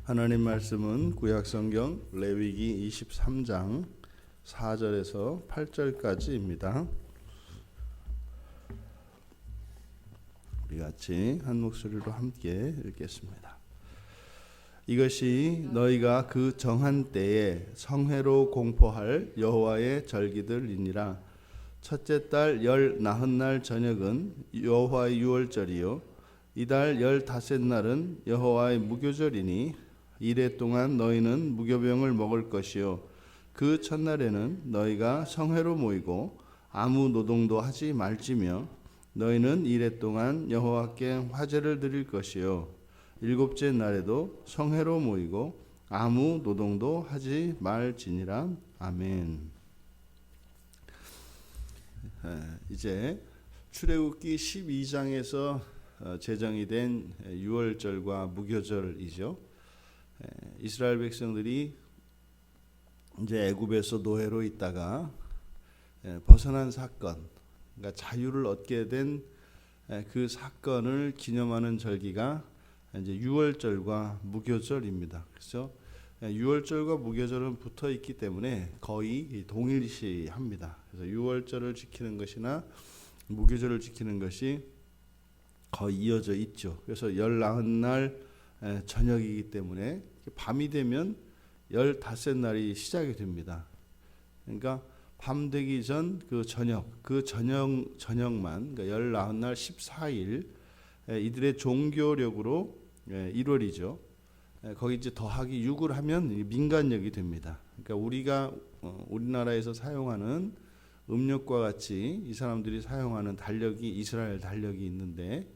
하나님 말씀은 구약성경 레위기 23장 4절에서 8절까지입니다. 우리 같이 한 목소리로 함께 읽겠습니다. 이것이 너희가 그 정한 때에 성회로 공포할 여호와의 절기들이니라. 첫째 달 열 나흔날 저녁은 여호와의 유월절이요 이달 15날은 여호와의 무교절이니 이래 동안 너희는 무교병을 먹을 것이요 그 첫날에는 너희가 성회로 모이고 아무 노동도 하지 말지며 너희는 이래 동안 여호와께 화제를 드릴 것이요 일곱째 날에도 성회로 모이고 아무 노동도 하지 말지니라. 아멘. 이제 출애굽기 12장에서 제정이 된 유월절과 무교절이죠. 이스라엘 백성들이 이제 애굽에서 노예로 있다가 벗어난 사건, 그러니까 자유를 얻게 된 그 사건을 기념하는 절기가 이제 유월절과 무교절입니다. 그래서 유월절과 무교절은 붙어 있기 때문에 거의 동일시합니다. 그래서 유월절을 지키는 것이나 무교절을 지키는 것이 거의 이어져 있죠. 그래서 열 나흔날 저녁이기 때문에 밤이 되면 15날이 시작이 됩니다. 그러니까 밤 되기 전 그 저녁만 그러니까 열 나흔날 14일 이들의 종교력으로 1월이죠. 거기 이제 더하기 6을 하면 민간력이 됩니다. 그러니까 우리나라에서 사용하는 음력과 같이 이 사람들이 사용하는 달력이 이스라엘 달력이 있는데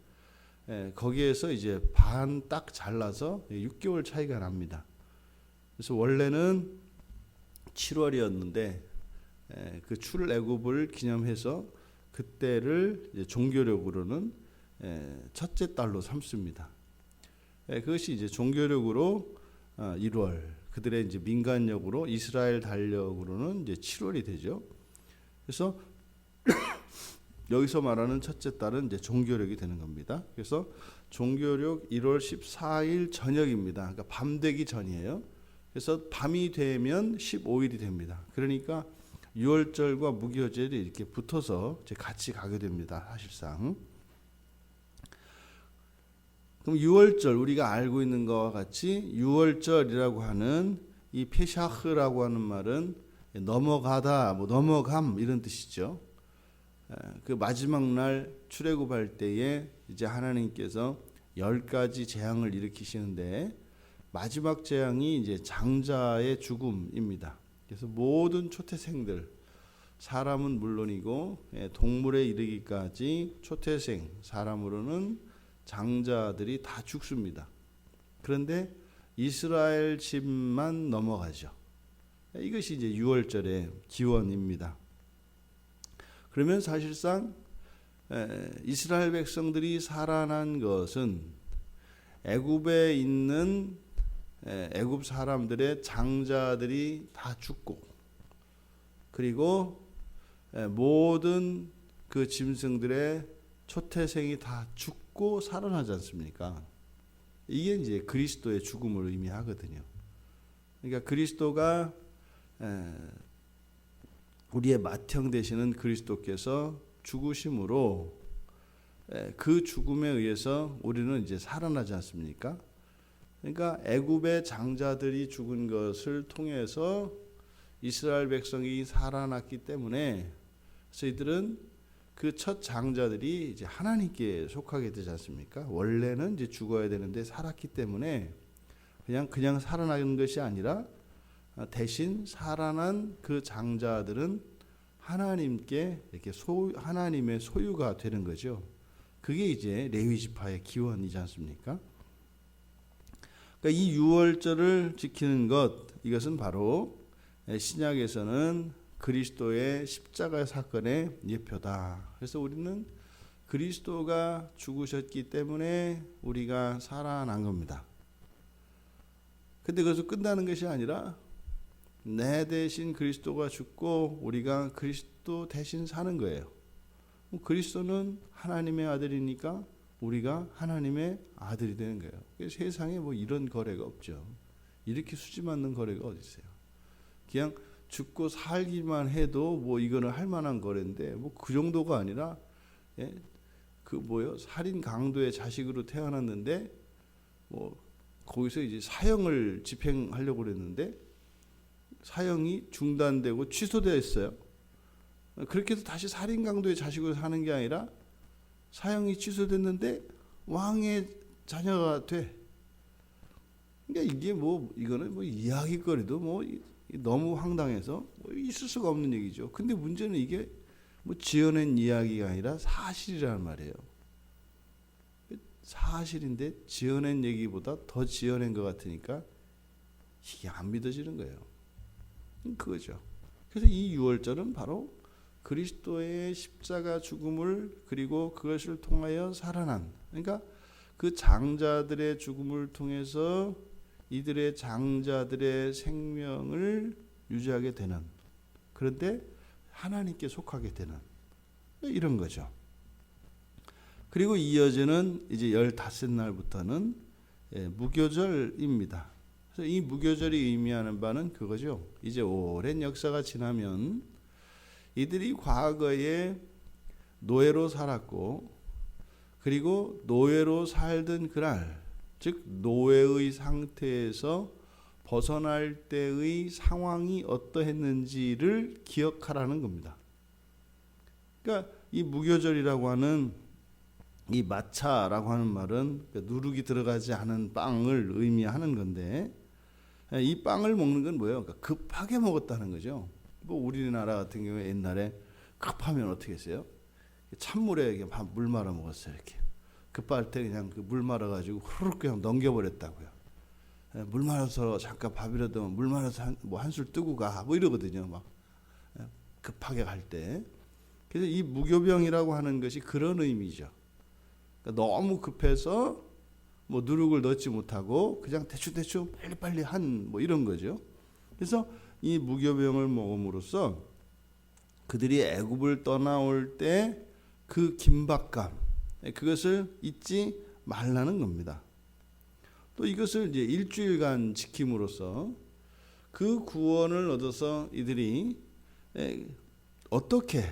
거기에서 이제 반 딱 잘라서 6개월 차이가 납니다. 그래서 원래는 7월이었는데 그 출애굽을 기념해서 그때를 이제 종교력으로는 첫째 달로 삼습니다. 그것이 이제 종교력으로 1월, 그들의 이제 민간력으로 이스라엘 달력으로는 이제 7월이 되죠. 그래서 여기서 말하는 첫째 달은 이제 종교력이 되는 겁니다. 그래서 종교력 1월 14일 저녁입니다. 그러니까 밤 되기 전이에요. 그래서 밤이 되면 15일이 됩니다. 그러니까 유월절과 무교절이 이렇게 붙어서 이제 같이 가게 됩니다. 사실상. 그럼 유월절 우리가 알고 있는 것과 같이 유월절이라고 하는 이 페샤흐라고 하는 말은 넘어가다, 넘어감 이런 뜻이죠. 그 마지막 날 출애굽할 때에 이제 하나님께서 10가지 재앙을 일으키시는데 마지막 재앙이 이제 장자의 죽음입니다. 그래서 모든 초태생들, 사람은 물론이고 동물에 이르기까지 초태생, 사람으로는 장자들이 다 죽습니다. 그런데 이스라엘 집만 넘어가죠. 이것이 이제 유월절의 기원입니다. 그러면 사실상 이스라엘 백성들이 살아난 것은 애굽에 있는 애굽 사람들의 장자들이 다 죽고 그리고 모든 그 짐승들의 초태생이 다 죽고 살아나지 않습니까? 이게 이제 그리스도의 죽음을 의미하거든요. 그러니까 그리스도가 우리의 맏형 되시는 그리스도께서 죽으심으로 그 죽음에 의해서 우리는 이제 살아나지 않습니까? 그러니까 애굽의 장자들이 죽은 것을 통해서 이스라엘 백성이 살아났기 때문에 저희들은 그 첫 장자들이 이제 하나님께 속하게 되지 않습니까? 원래는 이제 죽어야 되는데 살았기 때문에 그냥 살아나는 것이 아니라 대신 살아난 그 장자들은 하나님께 이렇게 하나님의 소유가 되는 거죠. 그게 이제 레위 지파의 기원이지 않습니까? 그러니까 이 유월절을 지키는 것, 이것은 바로 신약에서는 그리스도의 십자가 사건의 예표다. 그래서 우리는 그리스도가 죽으셨기 때문에 우리가 살아난 겁니다. 근데 그것을 끝나는 것이 아니라 내 대신 그리스도가 죽고 우리가 그리스도 대신 사는 거예요. 그리스도는 하나님의 아들이니까 우리가 하나님의 아들이 되는 거예요. 세상에 뭐 이런 거래가 없죠. 이렇게 수지 맞는 거래가 어디 있어요. 그냥 죽고 살기만 해도 뭐 이거는 할 만한 거래인데 뭐 그 정도가 아니라 그 뭐요? 살인 강도의 자식으로 태어났는데 뭐 거기서 이제 사형을 집행하려고 그랬는데 사형이 중단되고 취소됐어요. 그렇게 해서 다시 살인 강도의 자식으로 사는 게 아니라 사형이 취소됐는데 왕의 자녀가 돼. 그러니까 이게 뭐 이거는 뭐 이야기거리도 뭐 너무 황당해서 뭐 있을 수가 없는 얘기죠. 근데 문제는 이게 뭐 지어낸 이야기가 아니라 사실이라는 말이에요. 사실인데 지어낸 얘기보다 더 지어낸 것 같으니까 이게 안 믿어지는 거예요. 그거죠. 그래서 이 유월절은 바로 그리스도의 십자가 죽음을 그리고 그것을 통하여 살아난, 그러니까 그 장자들의 죽음을 통해서 이들의 장자들의 생명을 유지하게 되는, 그런데 하나님께 속하게 되는 이런 거죠. 그리고 이어지는 이제 15날부터는 무교절입니다. 그래서 이 무교절이 의미하는 바는 그거죠. 이제 오랜 역사가 지나면 이들이 과거에 노예로 살았고 그리고 노예로 살던 그날, 즉 노예의 상태에서 벗어날 때의 상황이 어떠했는지를 기억하라는 겁니다. 그러니까 이 무교절이라고 하는 이 마차라고 하는 말은 누룩이 들어가지 않은 빵을 의미하는 건데, 이 빵을 먹는 건 뭐예요? 그러니까 급하게 먹었다는 거죠. 뭐 우리나라 같은 경우에 옛날에 급하면 어떻게 했어요? 찬물에 물 말아 먹었어요. 이렇게 급할 때 그냥 그 물 말아 가지고 후루룩 그냥 넘겨버렸다고요. 물 말아서 잠깐 밥이라도 물 말아서 뭐 한술 뜨고 가 뭐 이러거든요. 막 급하게 갈 때. 그래서 이 무교병이라고 하는 것이 그런 의미죠. 그러니까 너무 급해서 뭐 누룩을 넣지 못하고 그냥 대충 빨리빨리 한 뭐 이런 거죠. 그래서 이 무교병을 먹음으로써 그들이 애굽을 떠나올 때 그 긴박감, 그것을 잊지 말라는 겁니다. 또 이것을 이제 일주일간 지킴으로써 그 구원을 얻어서 이들이 어떻게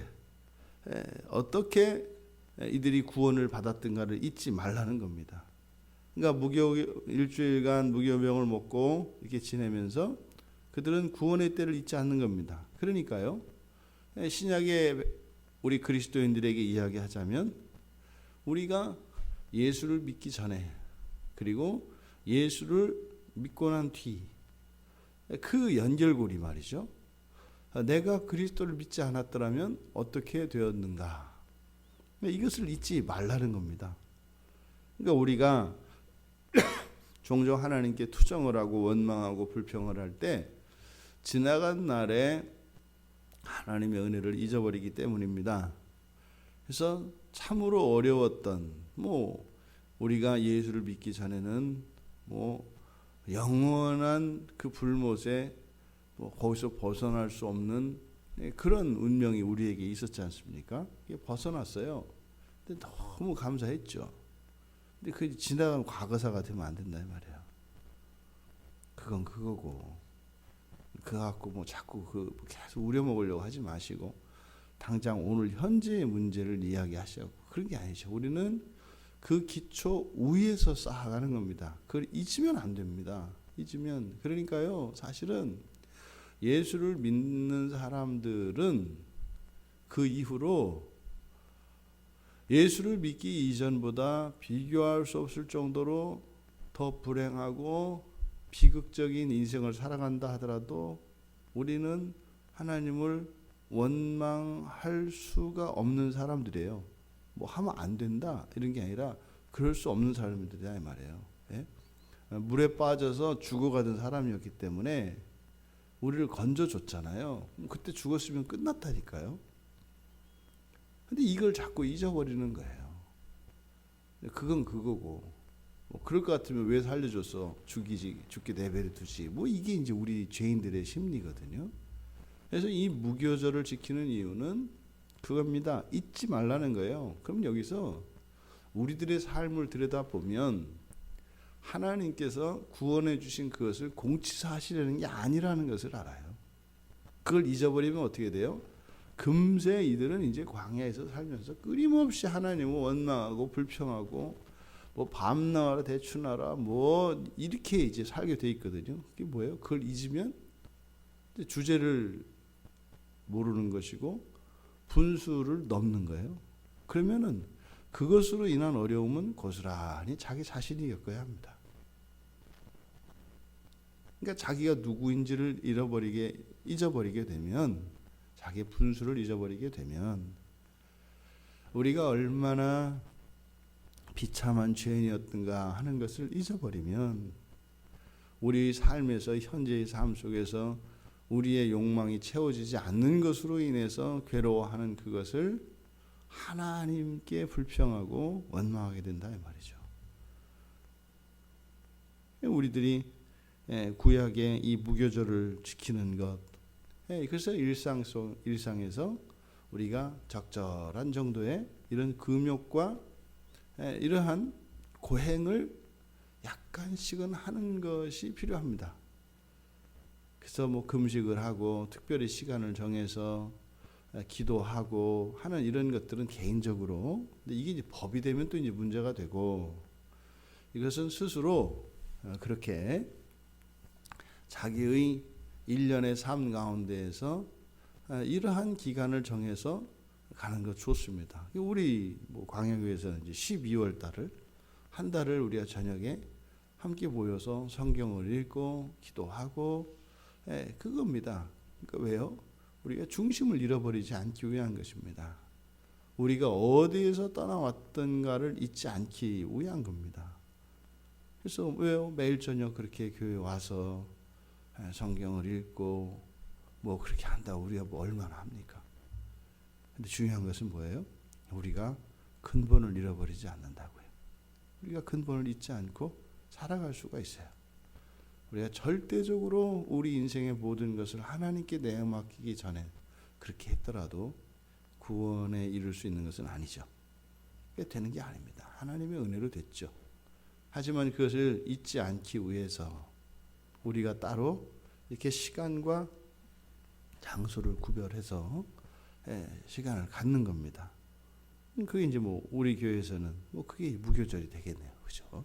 이들이 구원을 받았던가를 잊지 말라는 겁니다. 그러니까 일주일간 무교병을 먹고 이렇게 지내면서 그들은 구원의 때를 잊지 않는 겁니다. 그러니까요, 신약의 우리 그리스도인들에게 이야기하자면 우리가 예수를 믿기 전에 그리고 예수를 믿고 난 뒤 그 연결고리 말이죠. 내가 그리스도를 믿지 않았더라면 어떻게 되었는가, 이것을 잊지 말라는 겁니다. 그러니까 우리가 종종 하나님께 투정을 하고 원망하고 불평을 할 때 지나간 날에 하나님의 은혜를 잊어버리기 때문입니다. 그래서 참으로 어려웠던 우리가 예수를 믿기 전에는 영원한 그 불못에 거기서 벗어날 수 없는 그런 운명이 우리에게 있었지 않습니까? 벗어났어요. 근데 너무 감사했죠. 근데 그 지나간 과거사가 되면 안 된다 이 말이에요. 그건 그거고, 그거 갖고 자꾸 계속 우려먹으려고 하지 마시고 당장 오늘 현재의 문제를 이야기하시고 그런 게 아니죠. 우리는 그 기초 위에서 쌓아가는 겁니다. 그걸 잊으면 안 됩니다. 그러니까요, 사실은 예수를 믿는 사람들은 그 이후로 예수를 믿기 이전보다 비교할 수 없을 정도로 더 불행하고 비극적인 인생을 살아간다 하더라도 우리는 하나님을 원망할 수가 없는 사람들이에요. 하면 안 된다 이런 게 아니라 그럴 수 없는 사람들이다 이 말이에요. 예? 물에 빠져서 죽어가던 사람이었기 때문에 우리를 건져줬잖아요. 그때 죽었으면 끝났다니까요. 근데 이걸 자꾸 잊어버리는 거예요. 그건 그거고, 그럴 것 같으면 왜 살려줬어? 죽게 내버려 두지. 이게 이제 우리 죄인들의 심리거든요. 그래서 이 무교절을 지키는 이유는 그겁니다. 잊지 말라는 거예요. 그럼 여기서 우리들의 삶을 들여다보면 하나님께서 구원해 주신 그것을 공치사 하시려는 게 아니라는 것을 알아요. 그걸 잊어버리면 어떻게 돼요? 금세 이들은 이제 광야에서 살면서 끊임없이 하나님을 원망하고 불평하고 뭐 밤나라 대추나라 뭐 이렇게 이제 살게 돼 있거든요. 그게 뭐예요? 그걸 잊으면 주제를 모르는 것이고 분수를 넘는 거예요. 그러면은 그것으로 인한 어려움은 고스란히 자기 자신이 겪어야 합니다. 그러니까 자기가 누구인지를 잊어버리게 되면, 자기 분수를 잊어버리게 되면 우리가 얼마나 비참한 죄인이었던가 하는 것을 잊어버리면 우리 삶에서, 현재의 삶 속에서 우리의 욕망이 채워지지 않는 것으로 인해서 괴로워하는 그것을 하나님께 불평하고 원망하게 된다 이 말이죠. 우리들이 구약의 이 무교절을 지키는 것, 그래서 일상에서 우리가 적절한 정도의 이런 금욕과 이러한 고행을 약간씩은 하는 것이 필요합니다. 그래서 뭐 금식을 하고 특별히 시간을 정해서 기도하고 하는 이런 것들은 개인적으로, 근데 이게 이제 법이 되면 또 이제 문제가 되고, 이것은 스스로 그렇게 자기의 일련의 삶 가운데에서 이러한 기간을 정해서 가는 것 좋습니다. 우리 뭐 광야교회에서는 이제 12월 달을 한 달을 우리가 저녁에 함께 모여서 성경을 읽고 기도하고 그겁니다. 그러니까 왜요? 우리가 중심을 잃어버리지 않기 위한 것입니다. 우리가 어디에서 떠나왔던가를 잊지 않기 위한 겁니다. 그래서 왜요? 매일 저녁 그렇게 교회 와서 성경을 읽고 뭐 그렇게 한다고 우리가 뭐 얼마나 합니까? 근데 중요한 것은 뭐예요? 우리가 근본을 잃어버리지 않는다고요. 우리가 근본을 잊지 않고 살아갈 수가 있어요. 우리가 절대적으로 우리 인생의 모든 것을 하나님께 내어맡기기 전에 그렇게 했더라도 구원에 이룰 수 있는 것은 아니죠. 그게 되는 게 아닙니다. 하나님의 은혜로 됐죠. 하지만 그것을 잊지 않기 위해서 우리가 따로 이렇게 시간과 장소를 구별해서 시간을 갖는 겁니다. 그게 이제 뭐 우리 교회에서는 뭐 그게 무교절이 되겠네요. 그죠?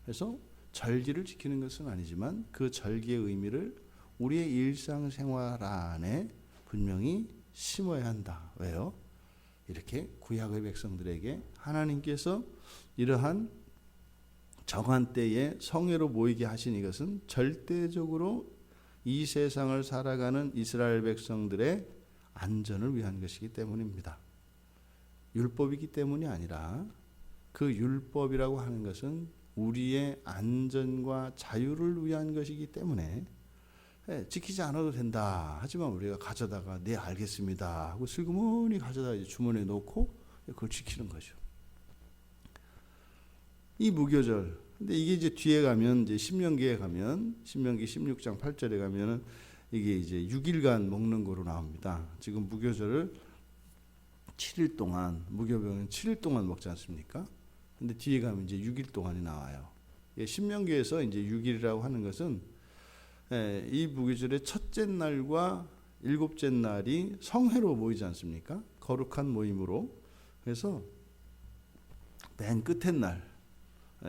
그래서 절기를 지키는 것은 아니지만 그 절기의 의미를 우리의 일상생활 안에 분명히 심어야 한다. 왜요? 이렇게 구약의 백성들에게 하나님께서 이러한 정한 때에 성회로 모이게 하신 이것은 절대적으로 이 세상을 살아가는 이스라엘 백성들의 안전을 위한 것이기 때문입니다. 율법이기 때문이 아니라 그 율법이라고 하는 것은 우리의 안전과 자유를 위한 것이기 때문에 지키지 않아도 된다. 하지만 우리가 가져다가 네 알겠습니다 하고 슬그머니 가져다 주머니에 놓고 그걸 지키는 거죠. 이 무교절. 근데 이게 이제 뒤에 가면 이제 신명기에 가면 신명기 16장 8절에 가면은 이게 이제 6일간 먹는 거로 나옵니다. 지금 무교절을 7일 동안, 무교병은 7일 동안 먹지 않습니까? 근데 뒤에 가면 이제 6일 동안이 나와요. 신명기에서 이제 6일이라고 하는 것은 이 무교절의 첫째 날과 일곱째 날이 성회로 모이지 않습니까? 거룩한 모임으로. 그래서 맨 끝에 날,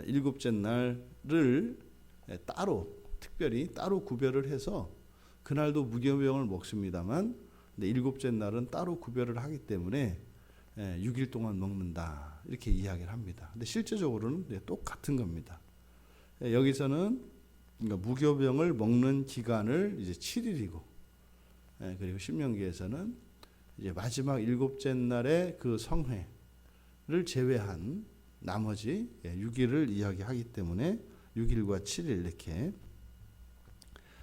일곱째 날을 따로, 특별히 따로 구별을 해서 그날도 무교병을 먹습니다만, 근데 일곱째 날은 따로 구별을 하기 때문에 6일 동안 먹는다 이렇게 이야기를 합니다. 근데 실제적으로는 똑같은 겁니다. 여기서는 그러니까 무교병을 먹는 기간을 이제 7일이고, 그리고 신명기에서는 이제 마지막 일곱째 날의 그 성회를 제외한 나머지 6일을 이야기하기 때문에 6일과 7일 이렇게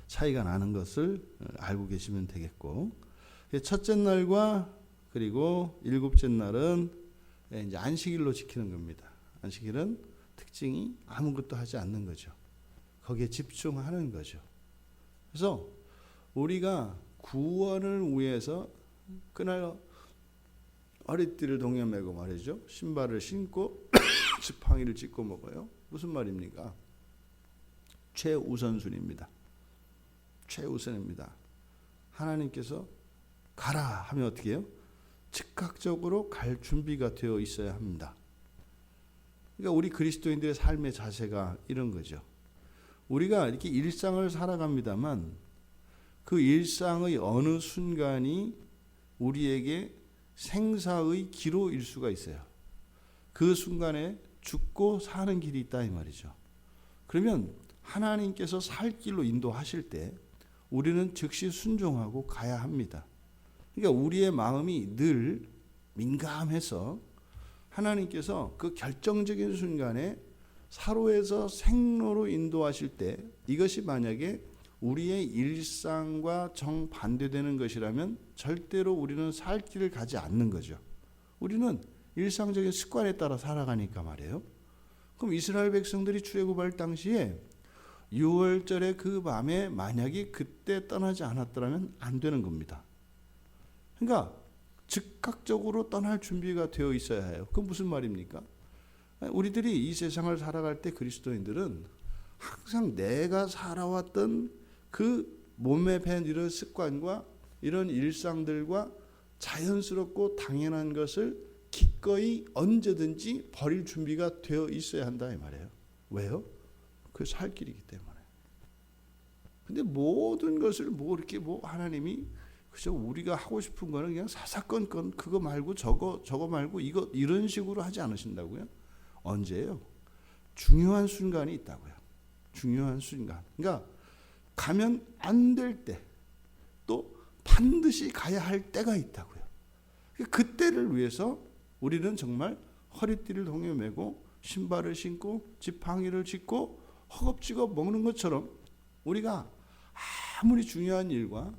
차이가 나는 것을 알고 계시면 되겠고, 첫째 날과 그리고 일곱째 날은 이제 안식일로 지키는 겁니다. 안식일은 특징이 아무것도 하지 않는 거죠. 거기에 집중하는 거죠. 그래서 우리가 구원을 위해서 그날 허리띠를 동여매고 말이죠. 신발을 신고 지팡이를 짚고 먹어요. 무슨 말입니까? 최우선순위입니다. 최우선입니다. 하나님께서 가라 하면 어떻게 해요? 즉각적으로 갈 준비가 되어 있어야 합니다. 그러니까 우리 그리스도인들의 삶의 자세가 이런 거죠. 우리가 이렇게 일상을 살아갑니다만 그 일상의 어느 순간이 우리에게 생사의 기로일 수가 있어요. 그 순간에 죽고 사는 길이 있다 이 말이죠. 그러면 하나님께서 살 길로 인도하실 때 우리는 즉시 순종하고 가야 합니다. 그러니까 우리의 마음이 늘 민감해서 하나님께서 그 결정적인 순간에 사로에서 생로로 인도하실 때 이것이 만약에 우리의 일상과 정반대되는 것이라면 절대로 우리는 살 길을 가지 않는 거죠. 우리는 일상적인 습관에 따라 살아가니까 말이에요. 그럼 이스라엘 백성들이 출애굽할 당시에 6월절의 그 밤에 만약에 그때 떠나지 않았더라면 안 되는 겁니다. 그러니까 즉각적으로 떠날 준비가 되어 있어야 해요. 그건 무슨 말입니까? 우리들이 이 세상을 살아갈 때 그리스도인들은 항상 내가 살아왔던 그 몸에 밴 이런 습관과 이런 일상들과 자연스럽고 당연한 것을 기꺼이 언제든지 버릴 준비가 되어 있어야 한다 이 말이에요. 왜요? 그 살 길이기 때문에. 근데 모든 것을 이렇게 하나님이 그저 우리가 하고 싶은 거는 그냥 사사건건 그거 말고 저거 말고 이거 이런 식으로 하지 않으신다고요? 언제예요? 중요한 순간이 있다고요. 중요한 순간. 그러니까 가면 안 될 때, 또 반드시 가야 할 때가 있다고요. 그때를 위해서 우리는 정말 허리띠를 동여매고 신발을 신고 지팡이를 짚고 허겁지겁 먹는 것처럼 우리가 아무리 중요한 일과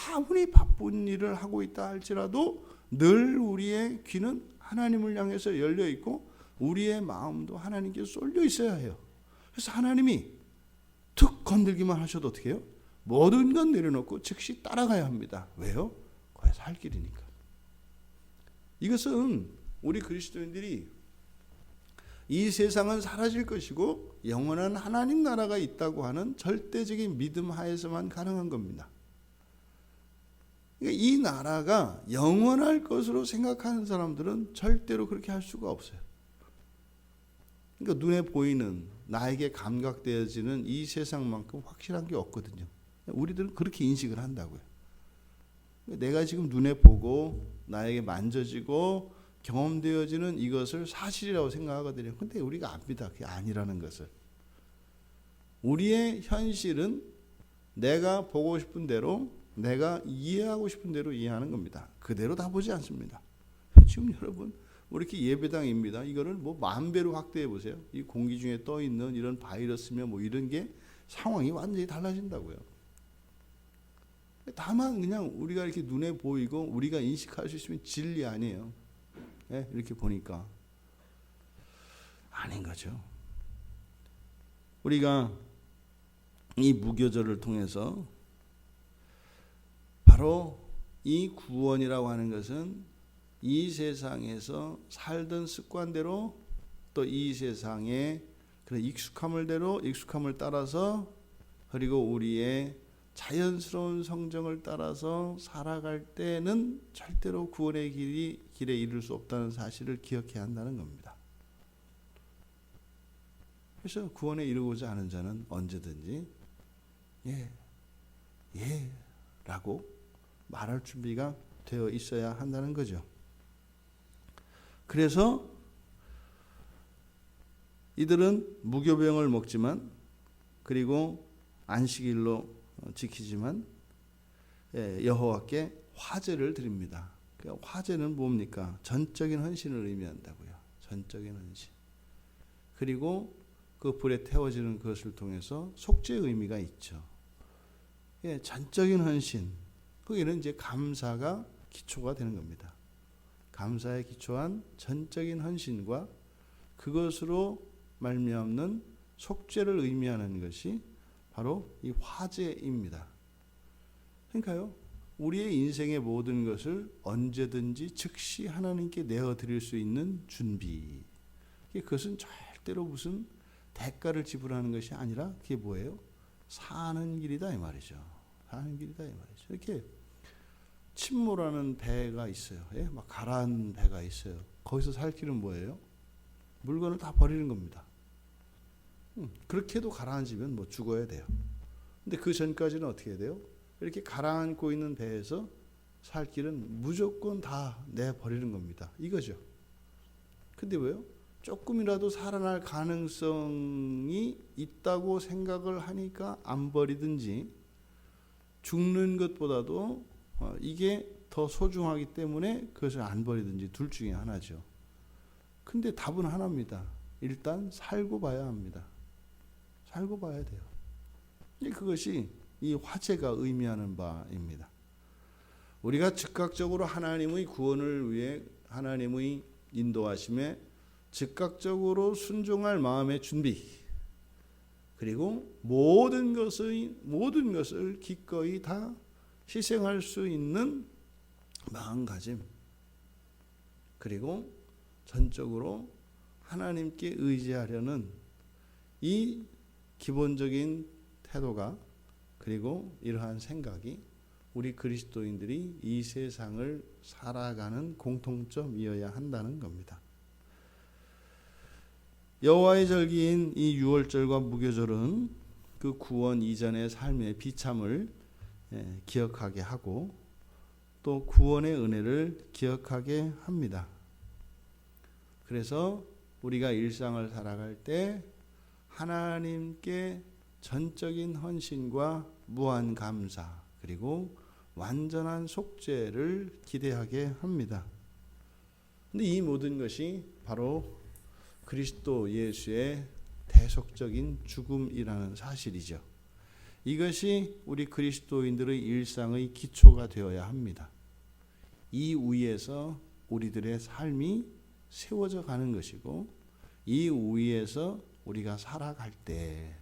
아무리 바쁜 일을 하고 있다 할지라도 늘 우리의 귀는 하나님을 향해서 열려 있고 우리의 마음도 하나님께 쏠려 있어야 해요. 그래서 하나님이 툭 건들기만 하셔도 어떻게 해요? 모든 건 내려놓고 즉시 따라가야 합니다. 왜요? 그게 살 길이니까. 이것은 우리 그리스도인들이 이 세상은 사라질 것이고 영원한 하나님 나라가 있다고 하는 절대적인 믿음 하에서만 가능한 겁니다. 그러니까 이 나라가 영원할 것으로 생각하는 사람들은 절대로 그렇게 할 수가 없어요. 그러니까 눈에 보이는 나에게 감각되어지는 이 세상만큼 확실한 게 없거든요. 우리들은 그렇게 인식을 한다고요. 내가 지금 눈에 보고 나에게 만져지고 경험되어지는 이것을 사실이라고 생각하거든요. 근데 우리가 압니다. 그게 아니라는 것을. 우리의 현실은 내가 보고 싶은 대로 내가 이해하고 싶은 대로 이해하는 겁니다. 그대로 다 보지 않습니다. 지금 여러분 우리 이렇게 예배당입니다. 이거를 만 배로 확대해 보세요. 이 공기 중에 떠 있는 이런 바이러스며 이런 게 상황이 완전히 달라진다고요. 다만 그냥 우리가 이렇게 눈에 보이고 우리가 인식할 수 있으면 진리 아니에요. 네? 이렇게 보니까 아닌 거죠. 우리가 이 무교절을 통해서 바로 이 구원이라고 하는 것은 이 세상에서 살던 습관대로 또 이 세상의 그런 익숙함을 따라서 그리고 우리의 자연스러운 성정을 따라서 살아갈 때는 절대로 구원의 길에 이를 수 없다는 사실을 기억해야 한다는 겁니다. 그래서 구원에 이르고자 하는 자는 언제든지 예 라고 말할 준비가 되어 있어야 한다는 거죠. 그래서 이들은 무교병을 먹지만 그리고 안식일로 지키지만 여호와께 화제를 드립니다. 그러니까 화제는 뭡니까? 전적인 헌신을 의미한다고요. 전적인 헌신. 그리고 그 불에 태워지는 것을 통해서 속죄의 의미가 있죠. 전적인 헌신. 거기는 이제 감사가 기초가 되는 겁니다. 감사에 기초한 전적인 헌신과 그것으로 말미암는 속죄를 의미하는 것이 바로 이 화제입니다. 그러니까요, 우리의 인생의 모든 것을 언제든지 즉시 하나님께 내어드릴 수 있는 준비. 그것은 절대로 무슨 대가를 지불하는 것이 아니라 그게 뭐예요? 사는 길이다 이 말이죠. 사는 길이다 이 말이죠. 이렇게 침몰하는 배가 있어요. 예? 막 가라앉는 배가 있어요. 거기서 살 길은 뭐예요? 물건을 다 버리는 겁니다. 그렇게 해도 가라앉으면 뭐 죽어야 돼요. 근데 그 전까지는 어떻게 해야 돼요? 이렇게 가라앉고 있는 배에서 살 길은 무조건 다 내버리는 겁니다. 이거죠. 근데 왜요? 조금이라도 살아날 가능성이 있다고 생각을 하니까 안 버리든지, 죽는 것보다도 이게 더 소중하기 때문에 그것을 안 버리든지 둘 중에 하나죠. 근데 답은 하나입니다. 일단 살고 봐야 합니다. 살고 봐야 돼요. 그것이 이 화제가 의미하는 바입니다. 우리가 즉각적으로 하나님의 구원을 위해 하나님의 인도하심에 즉각적으로 순종할 마음의 준비, 그리고 모든 것을 기꺼이 다 희생할 수 있는 마음가짐, 그리고 전적으로 하나님께 의지하려는 이 기본적인 태도가, 그리고 이러한 생각이 우리 그리스도인들이 이 세상을 살아가는 공통점이어야 한다는 겁니다. 여호와의 절기인 이 유월절과 무교절은 그 구원 이전의 삶의 비참을 기억하게 하고 또 구원의 은혜를 기억하게 합니다. 그래서 우리가 일상을 살아갈 때 하나님께 전적인 헌신과 무한 감사, 그리고 완전한 속죄를 기대하게 합니다. 근데 이 모든 것이 바로 그리스도 예수의 대속적인 죽음이라는 사실이죠. 이것이 우리 그리스도인들의 일상의 기초가 되어야 합니다. 이 위에서 우리들의 삶이 세워져 가는 것이고, 이 위에서 우리가 살아갈 때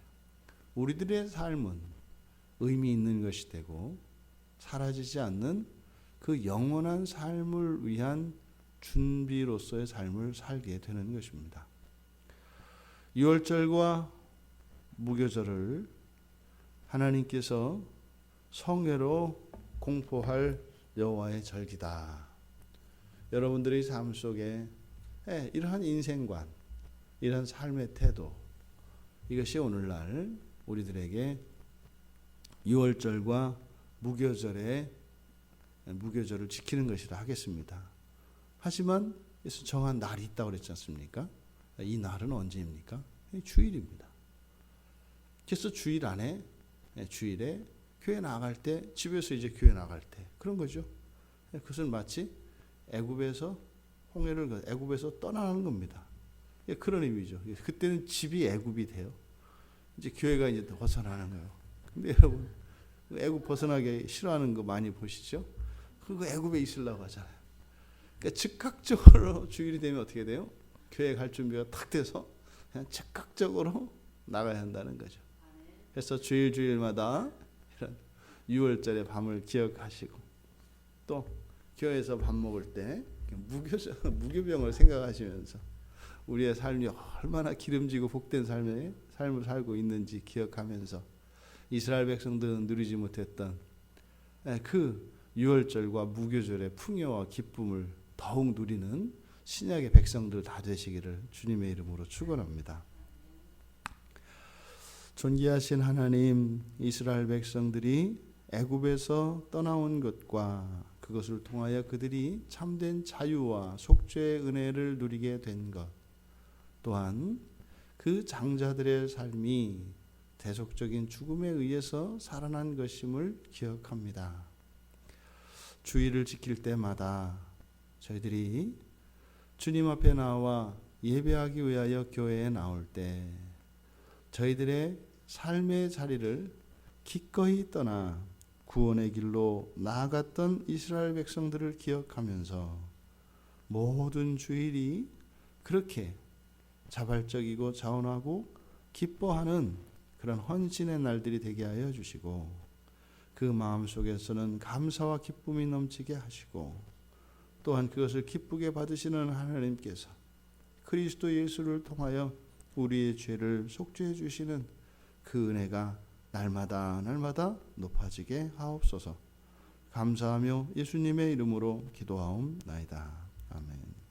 우리들의 삶은 의미 있는 것이 되고 사라지지 않는 그 영원한 삶을 위한 준비로서의 삶을 살게 되는 것입니다. 유월절과 무교절을 하나님께서 성회로 공포할 여호와의 절기다. 여러분들의 삶 속에 이러한 인생관, 이런 삶의 태도, 이것이 오늘날 우리들에게 유월절과 무교절을 지키는 것이라 하겠습니다. 하지만 정한 날이 있다고 그랬지 않습니까? 이 날은 언제입니까? 주일입니다. 그래서 주일에 교회 나갈 때, 집에서 이제 교회 나갈 때 그런 거죠. 그것은 마치 애굽에서 떠나는 겁니다. 그런 의미죠. 그때는 집이 애굽이 돼요. 이제 교회가 이제 벗어나는 거예요. 근데 여러분, 애굽 벗어나게 싫어하는 거 많이 보시죠? 그거 애굽에 있으려고 하잖아요. 그러니까 즉각적으로 주일이 되면 어떻게 돼요? 교회 갈 준비가 탁 돼서 그냥 즉각적으로 나가야 한다는 거죠. 그래서 주일마다 이런 유월절의 밤을 기억하시고, 또 교회에서 밥 먹을 때 무교병을 생각하시면서 우리의 삶이 얼마나 기름지고 복된 삶을 살고 있는지 기억하면서 이스라엘 백성들은 누리지 못했던 그 유월절과 무교절의 풍요와 기쁨을 더욱 누리는 신약의 백성들 다 되시기를 주님의 이름으로 축원합니다. 존귀하신 하나님, 이스라엘 백성들이 애굽에서 떠나온 것과 그것을 통하여 그들이 참된 자유와 속죄의 은혜를 누리게 된 것, 또한 그 장자들의 삶이 대속적인 죽음에 의해서 살아난 것임을 기억합니다. 주일을 지킬 때마다 저희들이 주님 앞에 나와 예배하기 위하여 교회에 나올 때 저희들의 삶의 자리를 기꺼이 떠나 구원의 길로 나아갔던 이스라엘 백성들을 기억하면서 모든 주일이 그렇게 자발적이고 자원하고 기뻐하는 그런 헌신의 날들이 되게 하여 주시고, 그 마음속에서는 감사와 기쁨이 넘치게 하시고, 또한 그것을 기쁘게 받으시는 하나님께서 그리스도 예수를 통하여 우리의 죄를 속죄해 주시는 그 은혜가 날마다 높아지게 하옵소서. 감사하며 예수님의 이름으로 기도하옵나이다. 아멘.